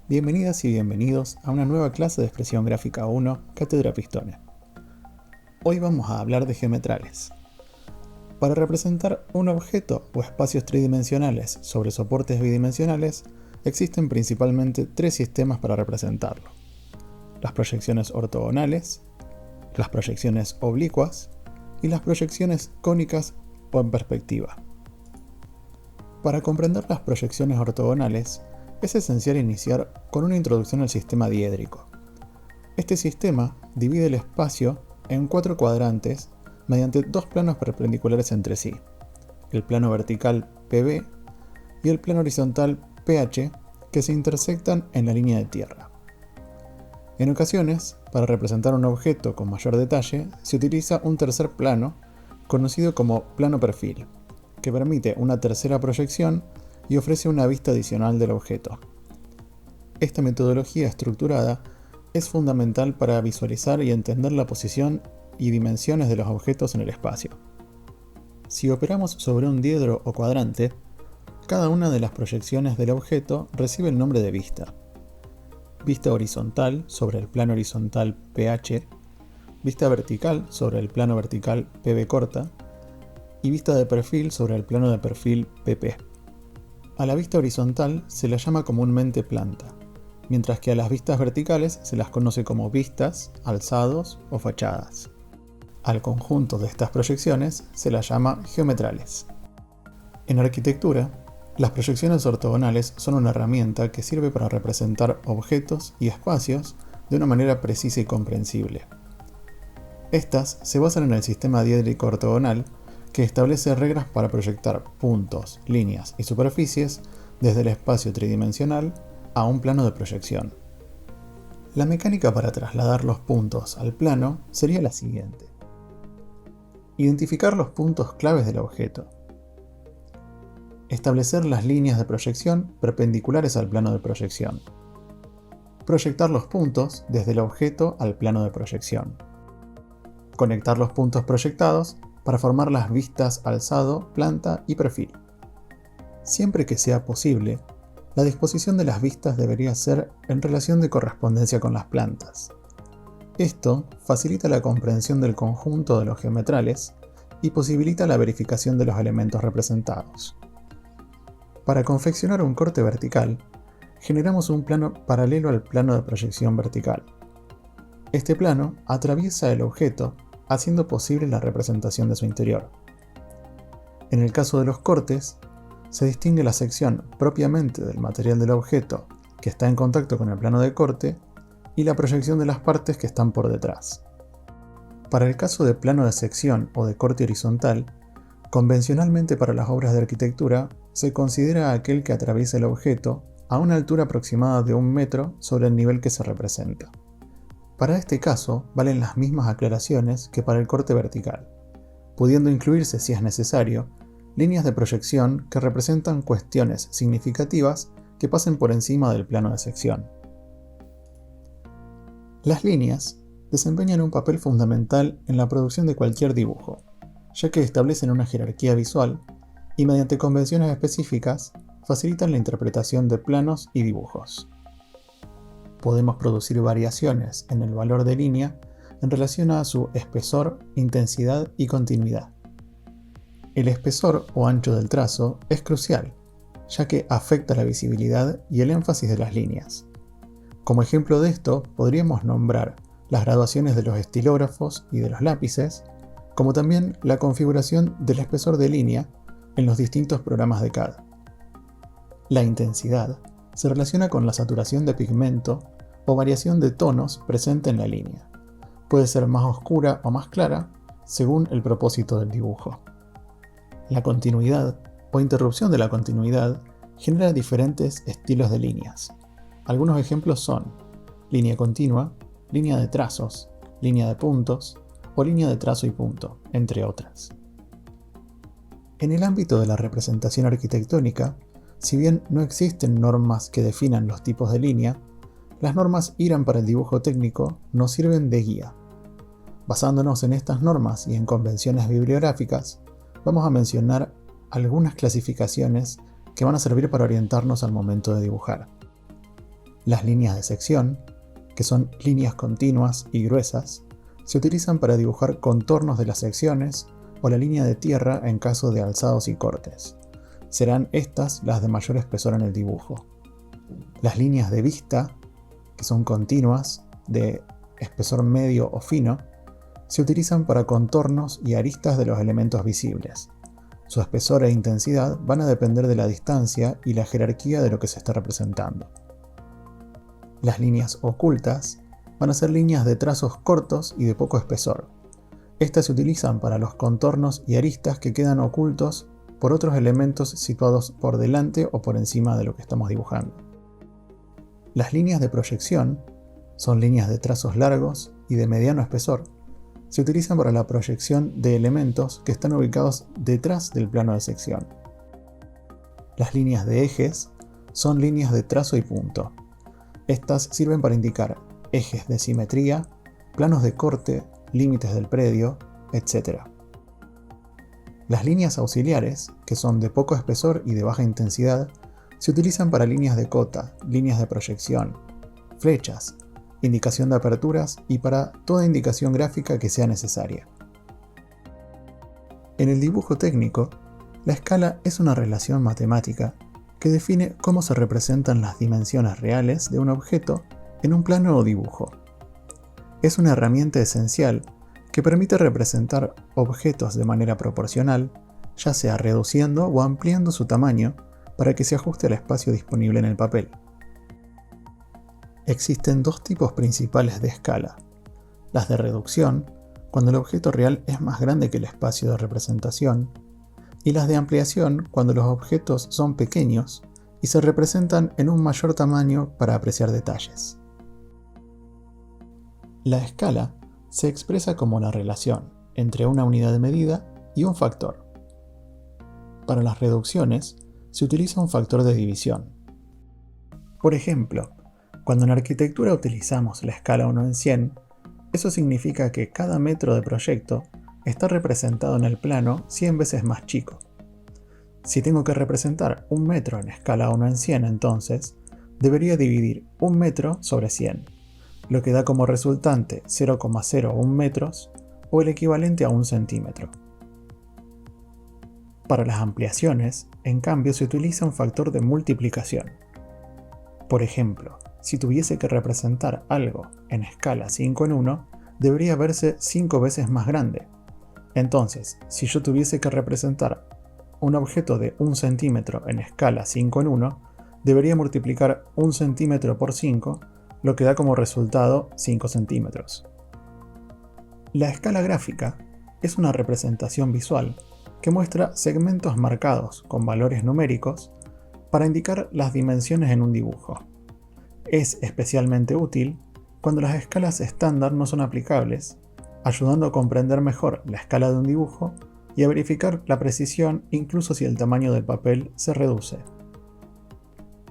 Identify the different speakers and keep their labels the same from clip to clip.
Speaker 1: Bienvenidas y bienvenidos a una nueva clase de Expresión Gráfica 1, Cátedra Pistone. Hoy vamos a hablar de geometrales. Para representar un objeto o espacios tridimensionales sobre soportes bidimensionales, existen principalmente tres sistemas para representarlo: las proyecciones ortogonales, las proyecciones oblicuas y las proyecciones cónicas o en perspectiva. Para comprender las proyecciones ortogonales, es esencial iniciar con una introducción al sistema diédrico. Este sistema divide el espacio en 4 cuadrantes mediante 2 planos perpendiculares entre sí: el plano vertical PB y el plano horizontal PH, que se intersectan en la línea de tierra. En ocasiones, para representar un objeto con mayor detalle, se utiliza un tercer plano, conocido como plano perfil, que permite una tercera proyección y ofrece una vista adicional del objeto. Esta metodología estructurada es fundamental para visualizar y entender la posición y dimensiones de los objetos en el espacio. Si operamos sobre un diedro o cuadrante, cada una de las proyecciones del objeto recibe el nombre de vista: vista horizontal sobre el plano horizontal PH, vista vertical sobre el plano vertical PB corta y vista de perfil sobre el plano de perfil PP. A la vista horizontal se la llama comúnmente planta, mientras que a las vistas verticales se las conoce como vistas, alzados o fachadas. Al conjunto de estas proyecciones se las llama geometrales. En arquitectura, las proyecciones ortogonales son una herramienta que sirve para representar objetos y espacios de una manera precisa y comprensible. Estas se basan en el sistema diédrico ortogonal, que establece reglas para proyectar puntos, líneas y superficies desde el espacio tridimensional a un plano de proyección. La mecánica para trasladar los puntos al plano sería la siguiente: identificar los puntos claves del objeto, establecer las líneas de proyección perpendiculares al plano de proyección, proyectar los puntos desde el objeto al plano de proyección, conectar los puntos proyectados para formar las vistas alzado, planta y perfil. Siempre que sea posible, la disposición de las vistas debería ser en relación de correspondencia con las plantas. Esto facilita la comprensión del conjunto de los geometrales y posibilita la verificación de los elementos representados. Para confeccionar un corte vertical, generamos un plano paralelo al plano de proyección vertical. Este plano atraviesa el objeto, haciendo posible la representación de su interior. En el caso de los cortes, se distingue la sección propiamente del material del objeto que está en contacto con el plano de corte y la proyección de las partes que están por detrás. Para el caso de plano de sección o de corte horizontal, convencionalmente para las obras de arquitectura se considera aquel que atraviesa el objeto a una altura aproximada de 1 metro sobre el nivel que se representa. Para este caso valen las mismas aclaraciones que para el corte vertical, pudiendo incluirse, si es necesario, líneas de proyección que representan cuestiones significativas que pasen por encima del plano de sección. Las líneas desempeñan un papel fundamental en la producción de cualquier dibujo, ya que establecen una jerarquía visual y mediante convenciones específicas facilitan la interpretación de planos y dibujos. Podemos producir variaciones en el valor de línea en relación a su espesor, intensidad y continuidad. El espesor o ancho del trazo es crucial, ya que afecta la visibilidad y el énfasis de las líneas. Como ejemplo de esto, podríamos nombrar las graduaciones de los estilógrafos y de los lápices, como también la configuración del espesor de línea en los distintos programas de CAD. La intensidad se relaciona con la saturación de pigmento o variación de tonos presente en la línea. Puede ser más oscura o más clara según el propósito del dibujo. La continuidad o interrupción de la continuidad genera diferentes estilos de líneas. Algunos ejemplos son línea continua, línea de trazos, línea de puntos o línea de trazo y punto, entre otras. En el ámbito de la representación arquitectónica, si bien no existen normas que definan los tipos de línea, las normas IRAM para el dibujo técnico nos sirven de guía. Basándonos en estas normas y en convenciones bibliográficas, vamos a mencionar algunas clasificaciones que van a servir para orientarnos al momento de dibujar. Las líneas de sección, que son líneas continuas y gruesas, se utilizan para dibujar contornos de las secciones o la línea de tierra en caso de alzados y cortes. Serán estas las de mayor espesor en el dibujo. Las líneas de vista, que son continuas, de espesor medio o fino, se utilizan para contornos y aristas de los elementos visibles. Su espesor e intensidad van a depender de la distancia y la jerarquía de lo que se está representando. Las líneas ocultas van a ser líneas de trazos cortos y de poco espesor. Estas se utilizan para los contornos y aristas que quedan ocultos por otros elementos situados por delante o por encima de lo que estamos dibujando. Las líneas de proyección son líneas de trazos largos y de mediano espesor. Se utilizan para la proyección de elementos que están ubicados detrás del plano de sección. Las líneas de ejes son líneas de trazo y punto. Estas sirven para indicar ejes de simetría, planos de corte, límites del predio, etc. Las líneas auxiliares, que son de poco espesor y de baja intensidad, se utilizan para líneas de cota, líneas de proyección, flechas, indicación de aperturas y para toda indicación gráfica que sea necesaria. En el dibujo técnico, la escala es una relación matemática que define cómo se representan las dimensiones reales de un objeto en un plano o dibujo. Es una herramienta esencial que permite representar objetos de manera proporcional, ya sea reduciendo o ampliando su tamaño para que se ajuste al espacio disponible en el papel. Existen dos tipos principales de escala: las de reducción, cuando el objeto real es más grande que el espacio de representación, y las de ampliación, cuando los objetos son pequeños y se representan en un mayor tamaño para apreciar detalles. La escala se expresa como la relación entre una unidad de medida y un factor. Para las reducciones, se utiliza un factor de división. Por ejemplo, cuando en arquitectura utilizamos la escala 1 en 100, eso significa que cada metro de proyecto está representado en el plano 100 veces más chico. Si tengo que representar un metro en escala 1 en 100, entonces, debería dividir un metro sobre 100, lo que da como resultante 0,01 metros o el equivalente a 1 centímetro. Para las ampliaciones, en cambio, se utiliza un factor de multiplicación. Por ejemplo, si tuviese que representar algo en escala 5 en 1, debería verse 5 veces más grande. Entonces, si yo tuviese que representar un objeto de 1 centímetro en escala 5 en 1, debería multiplicar 1 centímetro por 5, lo que da como resultado 5 centímetros. La escala gráfica es una representación visual que muestra segmentos marcados con valores numéricos para indicar las dimensiones en un dibujo. Es especialmente útil cuando las escalas estándar no son aplicables, ayudando a comprender mejor la escala de un dibujo y a verificar la precisión incluso si el tamaño del papel se reduce.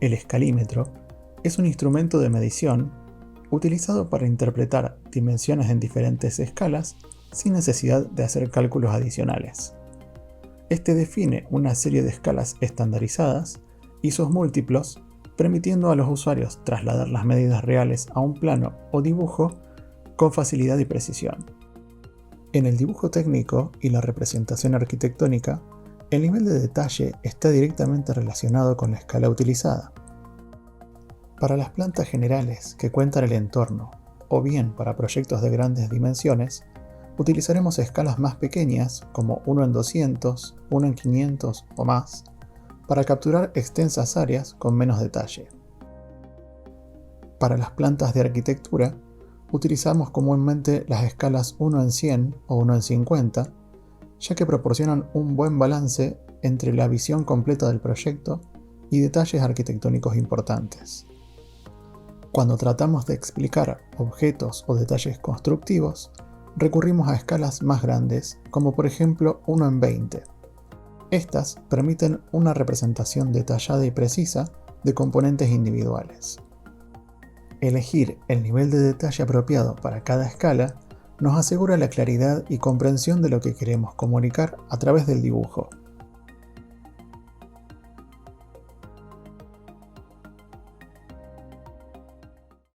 Speaker 1: El escalímetro es un instrumento de medición utilizado para interpretar dimensiones en diferentes escalas sin necesidad de hacer cálculos adicionales. Este define una serie de escalas estandarizadas y sus múltiplos, permitiendo a los usuarios trasladar las medidas reales a un plano o dibujo con facilidad y precisión. En el dibujo técnico y la representación arquitectónica, el nivel de detalle está directamente relacionado con la escala utilizada. Para las plantas generales que cuentan el entorno, o bien para proyectos de grandes dimensiones, utilizaremos escalas más pequeñas como 1 en 200, 1 en 500 o más, para capturar extensas áreas con menos detalle. Para las plantas de arquitectura, utilizamos comúnmente las escalas 1 en 100 o 1 en 50, ya que proporcionan un buen balance entre la visión completa del proyecto y detalles arquitectónicos importantes. Cuando tratamos de explicar objetos o detalles constructivos, recurrimos a escalas más grandes, como por ejemplo 1 en 20. Estas permiten una representación detallada y precisa de componentes individuales. Elegir el nivel de detalle apropiado para cada escala nos asegura la claridad y comprensión de lo que queremos comunicar a través del dibujo.